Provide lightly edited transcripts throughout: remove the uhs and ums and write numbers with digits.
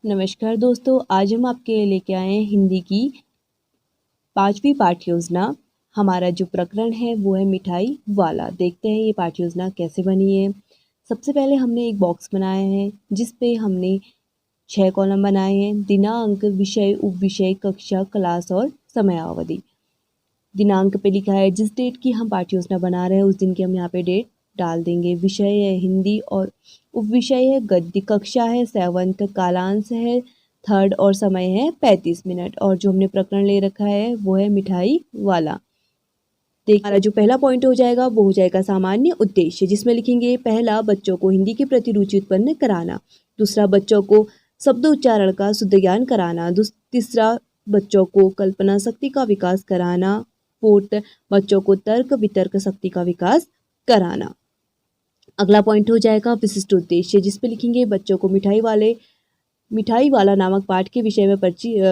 नमस्कार दोस्तों, आज हम आपके लिए लेके आए हैं हिंदी की 5वीं पाठ्य योजना। हमारा जो प्रकरण है वो है मिठाई वाला। देखते हैं ये पाठ्य योजना कैसे बनी है। सबसे पहले हमने एक बॉक्स बनाया है जिस पे हमने 6 कॉलम बनाए हैं। दिनांक, विषय, उपविषय, कक्षा, क्लास और समयावधि। दिनांक पे लिखा है जिस डेट की हम पाठ्य योजना बना रहे हैं उस दिन की हम यहाँ पे डेट डाल देंगे। विषय है हिंदी और उपविषय है गद्य, कक्षा है 7th, कालांश है 3rd और समय है 35 मिनट। और जो हमने प्रकरण ले रखा है वो है मिठाई वाला। देखिए हमारा जो पहला पॉइंट हो जाएगा वो हो जाएगा सामान्य उद्देश्य, जिसमें लिखेंगे पहला, बच्चों को हिंदी के प्रति रुचि उत्पन्न कराना। दूसरा, बच्चों को शब्द उच्चारण का शुद्ध ज्ञान कराना। तीसरा, बच्चों को कल्पना शक्ति का विकास कराना। 4th, बच्चों को तर्क वितर्क शक्ति का विकास कराना। अगला पॉइंट हो जाएगा विशिष्ट उद्देश्य, जिस पे लिखेंगे बच्चों को मिठाई वाला नामक पाठ के विषय में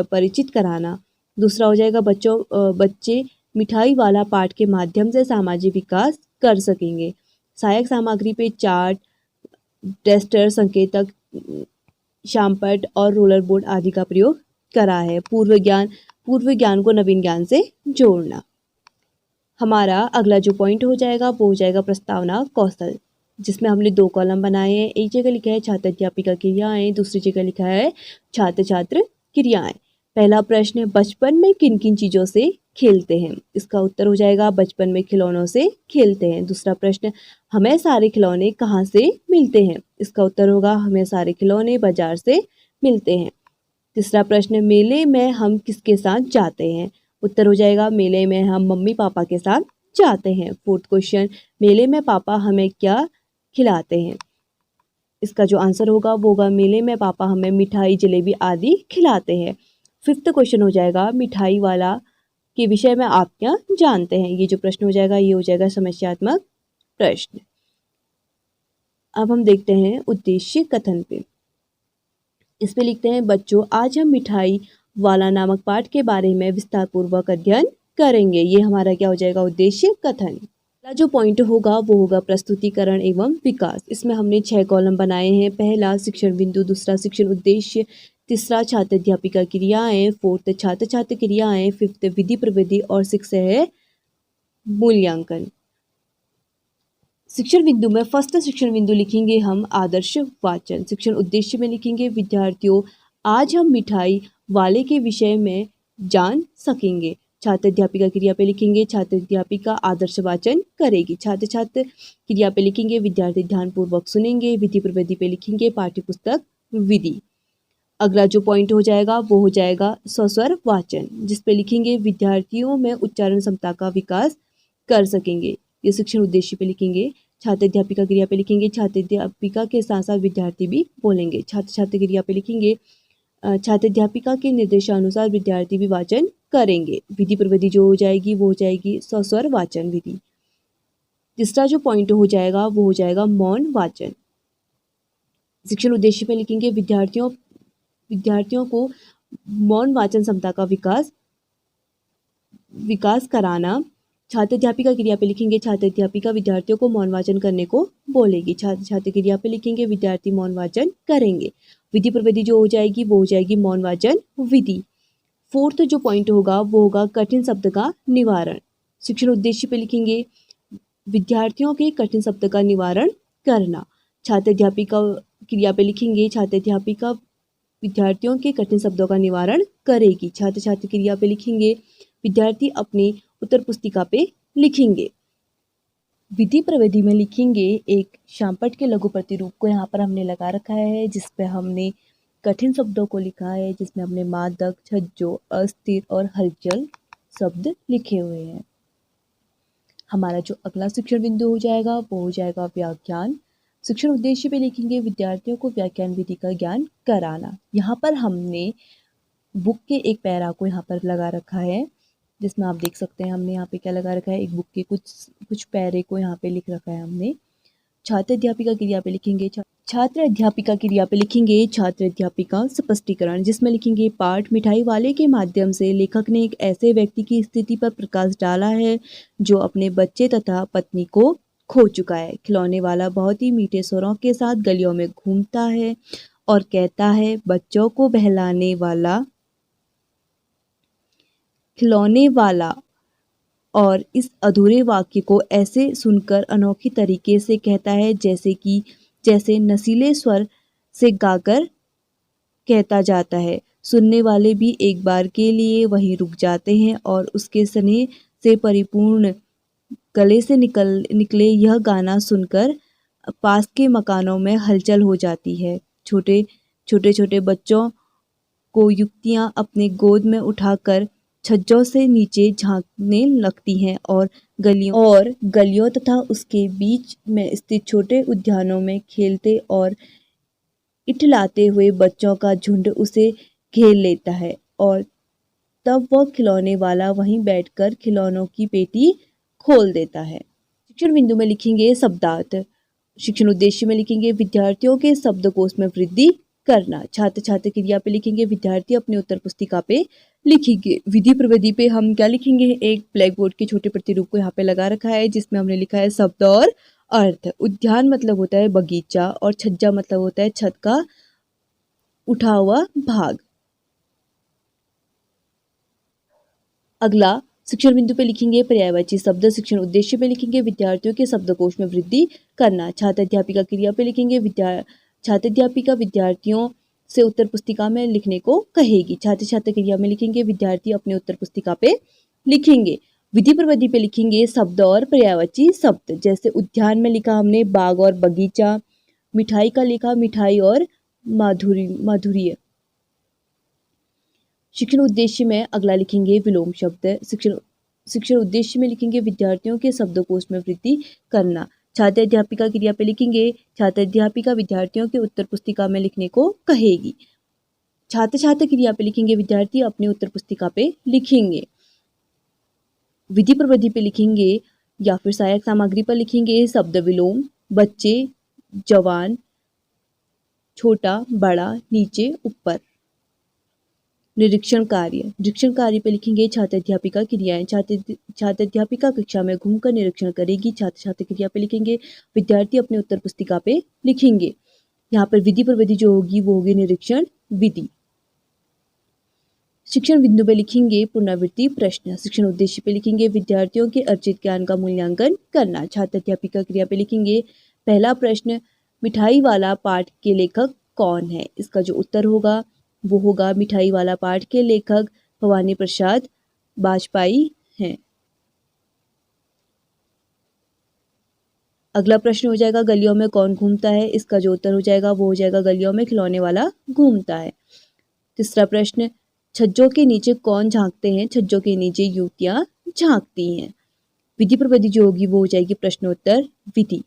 परिचित कराना। दूसरा हो जाएगा बच्चे मिठाई वाला पाठ के माध्यम से सामाजिक विकास कर सकेंगे। सहायक सामग्री पे चार्ट, टेस्टर, संकेतक, शामपट और रोलर बोर्ड आदि का प्रयोग करा है। पूर्व ज्ञान को नवीन ज्ञान से जोड़ना। हमारा अगला जो पॉइंट हो जाएगा वो हो जाएगा प्रस्तावना कौशल, जिसमें हमने 2 कॉलम बनाए हैं। एक जगह लिखा है छात्र अध्यापिका क्रियाएं, दूसरी जगह लिखा है छात्र छात्र क्रियाएं। पहला प्रश्न, बचपन में किन किन चीज़ों से खेलते हैं? इसका उत्तर हो जाएगा बचपन में खिलौनों से खेलते हैं। दूसरा प्रश्न, हमें सारे खिलौने कहाँ से मिलते हैं? इसका उत्तर होगा हमें सारे खिलौने बाजार से मिलते हैं। तीसरा प्रश्न, मेले में हम किसके साथ जाते हैं? उत्तर हो जाएगा मेले में हम मम्मी पापा के साथ जाते हैं। 4th क्वेश्चन, मेले में पापा हमें क्या खिलाते हैं? इसका जो आंसर होगा वो होगा मेले में पापा हमें मिठाई, जलेबी आदि खिलाते हैं। 5th क्वेश्चन हो जाएगा मिठाई वाला के विषय में आप क्या जानते हैं? ये जो प्रश्न हो जाएगा ये हो जाएगा समस्यात्मक प्रश्न। अब हम देखते हैं उद्देश्य कथन पे। इस पे लिखते हैं बच्चों, आज हम मिठाई वाला नामक पाठ के बारे में विस्तार पूर्वक अध्ययन करेंगे। ये हमारा क्या हो जाएगा उद्देश्य कथन। पहला जो पॉइंट होगा वो होगा प्रस्तुतिकरण एवं विकास। इसमें हमने 6 कॉलम बनाए हैं। पहला शिक्षण बिंदु, दूसरा शिक्षण उद्देश्य, तीसरा छात्र अध्यापिका क्रियाएं, 4th छात्र छात्र क्रियाएं, 5th विधि प्रविधि और 6 है मूल्यांकन। शिक्षण बिंदु में फर्स्ट शिक्षण बिंदु लिखेंगे हम आदर्श वाचन। शिक्षण उद्देश्य में लिखेंगे विद्यार्थियों, आज हम मिठाई वाले के विषय में जान सकेंगे। छात्र अध्यापिका क्रिया पे लिखेंगे छात्र अध्यापिका आदर्श वाचन करेगी। छात्र छात्र क्रिया पे लिखेंगे विद्यार्थी ध्यानपूर्वक सुनेंगे। विधि प्रविधि पे लिखेंगे पाठ्य पुस्तक विधि। अगला जो पॉइंट हो जाएगा वो हो जाएगा स्वस्वर वाचन, जिस पे लिखेंगे विद्यार्थियों में उच्चारण क्षमता का विकास कर सकेंगे। ये शिक्षण उद्देश्य पे लिखेंगे। छात्र अध्यापिका क्रिया पे लिखेंगे छात्र अध्यापिका के साथ साथ विद्यार्थी भी बोलेंगे। छात्र छात्र क्रिया पे लिखेंगे छात्र अध्यापिका के निर्देशानुसार विद्यार्थी भी वाचन करेंगे। विधि प्रविधि जो हो जाएगी वो हो जाएगी स्वस्वर वाचन विधि। तीसरा जो पॉइंट हो जाएगा वो हो जाएगा मौन वाचन। शिक्षण उद्देश्य पे लिखेंगे विद्यार्थियों को मौन वाचन क्षमता का विकास कराना। छात्र अध्यापिका क्रिया पे लिखेंगे छात्र अध्यापिका विद्यार्थियों को मौन वाचन करने को बोलेगी। छात्र छात्र क्रिया पे लिखेंगे विद्यार्थी मौन वाचन करेंगे। विधि प्रविधि जो हो जाएगी वो हो जाएगी मौन वाचन विधि। 4th जो पॉइंट होगा वो होगा कठिन शब्द का निवारण। शिक्षण उद्देश्य पे लिखेंगे विद्यार्थियों के कठिन शब्द का निवारण करना। छात्र अध्यापिका क्रिया पे लिखेंगे छात्र अध्यापिका विद्यार्थियों के कठिन शब्दों का निवारण करेगी। छात्र छात्र क्रिया पे लिखेंगे विद्यार्थी अपनी उत्तर पुस्तिका पे लिखेंगे। विधि प्रविधि में लिखेंगे एक शामपट के लघु प्रतिरूप को यहाँ पर हमने लगा रखा है, जिसपे हमने कठिन शब्दों को लिखा है, जिसमें हमने मादक, छज्जो, अस्थिर और हलचल शब्द लिखे हुए हैं। हमारा जो अगला शिक्षण बिंदु हो जाएगा वो हो जाएगा व्याख्यान। शिक्षण उद्देश्य पे लिखेंगे विद्यार्थियों को व्याख्यान विधि का ज्ञान कराना। यहाँ पर हमने बुक के एक पैरा को यहाँ पर लगा रखा है, जिसमें आप देख सकते हैं हमने यहाँ पे क्या लगा रखा है, एक बुक के कुछ पैरे को यहाँ पे लिख रखा है हमने। छात्र अध्यापिका क्रिया पे लिखेंगे छात्र अध्यापिका क्रिया पे लिखेंगे छात्र अध्यापिका स्पष्टीकरण, जिसमें लिखेंगे पाठ मिठाई वाले के माध्यम से लेखक ने एक ऐसे व्यक्ति की स्थिति पर प्रकाश डाला है जो अपने बच्चे तथा पत्नी को खो चुका है। खिलौने वाला बहुत ही मीठे स्वरों के साथ गलियों में घूमता है और कहता है बच्चों को बहलाने वाला, खिलौने वाला। और इस अधूरे वाक्य को ऐसे सुनकर अनोखी तरीके से कहता है जैसे नशीले स्वर से गाकर कहता जाता है। सुनने वाले भी एक बार के लिए वहीं रुक जाते हैं और उसके स्नेह से परिपूर्ण गले से निकले यह गाना सुनकर पास के मकानों में हलचल हो जाती है। छोटे छोटे बच्चों को युवतियां अपने गोद में उठाकर छज्जों से नीचे झांकने लगती हैं और गलियों तथा उसके बीच में स्थित छोटे उद्यानों में खेलते और इठलाते हुए बच्चों का झुंड उसे घेर लेता है और तब वह खिलौने वाला वहीं बैठकर खिलौनों की पेटी खोल देता है। शिक्षण बिंदु में लिखेंगे शब्दार्थ। शिक्षण उद्देश्य में लिखेंगे विद्यार्थियों के शब्दकोश में वृद्धि करना। छात्र छात्र क्रिया पे लिखेंगे विद्यार्थी अपनी उत्तर पुस्तिका पे लिखेंगे। विधि प्रविधि पे हम क्या लिखेंगे, एक ब्लैक बोर्ड के छोटे प्रतिरूप को यहाँ पे लगा रखा है जिसमें हमने लिखा है शब्द और अर्थ। उद्यान मतलब होता है बगीचा और छज्जा मतलब होता है छत का उठा हुआ भाग। अगला शिक्षण बिंदु पे लिखेंगे पर्यायवाची शब्द। शिक्षण उद्देश्य पे लिखेंगे विद्यार्थियों के शब्दकोश में वृद्धि करना। छात्र अध्यापिका क्रिया पे लिखेंगे छात्र अध्यापिका विद्यार्थियों से उत्तर पुस्तिका में लिखने को कहेगी। छात्र छात्र क्रिया में लिखेंगे विद्यार्थी अपने उत्तर पुस्तिका पे लिखेंगे। विधि प्रविधि पे लिखेंगे शब्द और पर्यायवाची शब्द। जैसे उद्यान में लिखा हमने बाग और बगीचा, मिठाई का लिखा मिठाई और माधुर्य। शिक्षण उद्देश्य में अगला लिखेंगे विलोम शब्द। शिक्षण उद्देश्य में लिखेंगे विद्यार्थियों के शब्दकोश में वृद्धि करना। छात्र अध्यापिका क्रिया पे लिखेंगे छात्र अध्यापिका विद्यार्थियों के उत्तर पुस्तिका में लिखने को कहेगी। छात्र छात्र क्रिया पे लिखेंगे विद्यार्थी अपनी उत्तर पुस्तिका पे लिखेंगे। विधि प्रविधि पे लिखेंगे या फिर सहायक सामग्री पर लिखेंगे शब्द विलोम, बच्चे, जवान, छोटा, बड़ा, नीचे, ऊपर। निरीक्षण कार्य पे लिखेंगे छात्र अध्यापिका क्रियाएं। छात्र अध्यापिका कक्षा में घूमकर निरीक्षण करेगी। छात्र छात्र क्रिया पे लिखेंगे विद्यार्थी अपने उत्तर पुस्तिका पे लिखेंगे। यहाँ पर विधि प्रविधि जो होगी वो होगी निरीक्षण विधि। शिक्षण बिंदु पे लिखेंगे पुनरावृत्ति प्रश्न। शिक्षण उद्देश्य पे लिखेंगे विद्यार्थियों के अर्जित ज्ञान का मूल्यांकन करना। छात्र अध्यापिका क्रिया पे लिखेंगे पहला प्रश्न, मिठाई वाला पाठ के लेखक कौन है? इसका जो उत्तर होगा वो होगा मिठाई वाला पाठ के लेखक भवानी प्रसाद वाजपेयी हैं। अगला प्रश्न हो जाएगा गलियों में कौन घूमता है? इसका जो उत्तर हो जाएगा वो हो जाएगा गलियों में खिलौने वाला घूमता है। तीसरा प्रश्न, छज्जों के नीचे कौन झांकते हैं? छज्जों के नीचे युवतियां झांकती हैं। विधि प्रविधि जो होगी वो हो जाएगी प्रश्नोत्तर विधि।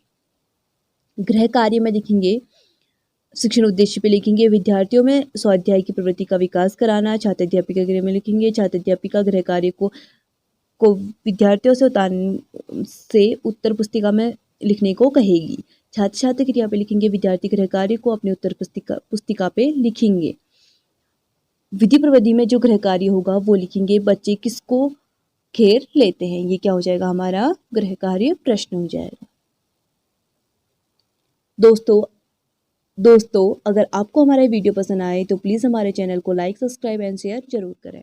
गृह कार्य में देखेंगे शिक्षण उद्देश्य पे लिखेंगे विद्यार्थियों में स्वाध्याय की प्रवृत्ति का विकास कराना। छात्र अध्यापिका गृह में लिखेंगे छात्र अध्यापिका गृह कार्य को विद्यार्थियों से उत्तर पुस्तिका में लिखने को कहेगी। छात्र छात्र क्रिया पे लिखेंगे विद्यार्थी गृह कार्य को अपने उत्तर पुस्तिका पे लिखेंगे। विधि प्रविधि में जो गृह कार्य होगा वो लिखेंगे बच्चे किसको घेर लेते हैं। ये क्या हो जाएगा हमारा गृह कार्य प्रश्न हो जाएगा। दोस्तों अगर आपको हमारा वीडियो पसंद आए तो प्लीज़ हमारे चैनल को लाइक, सब्सक्राइब एंड शेयर जरूर करें।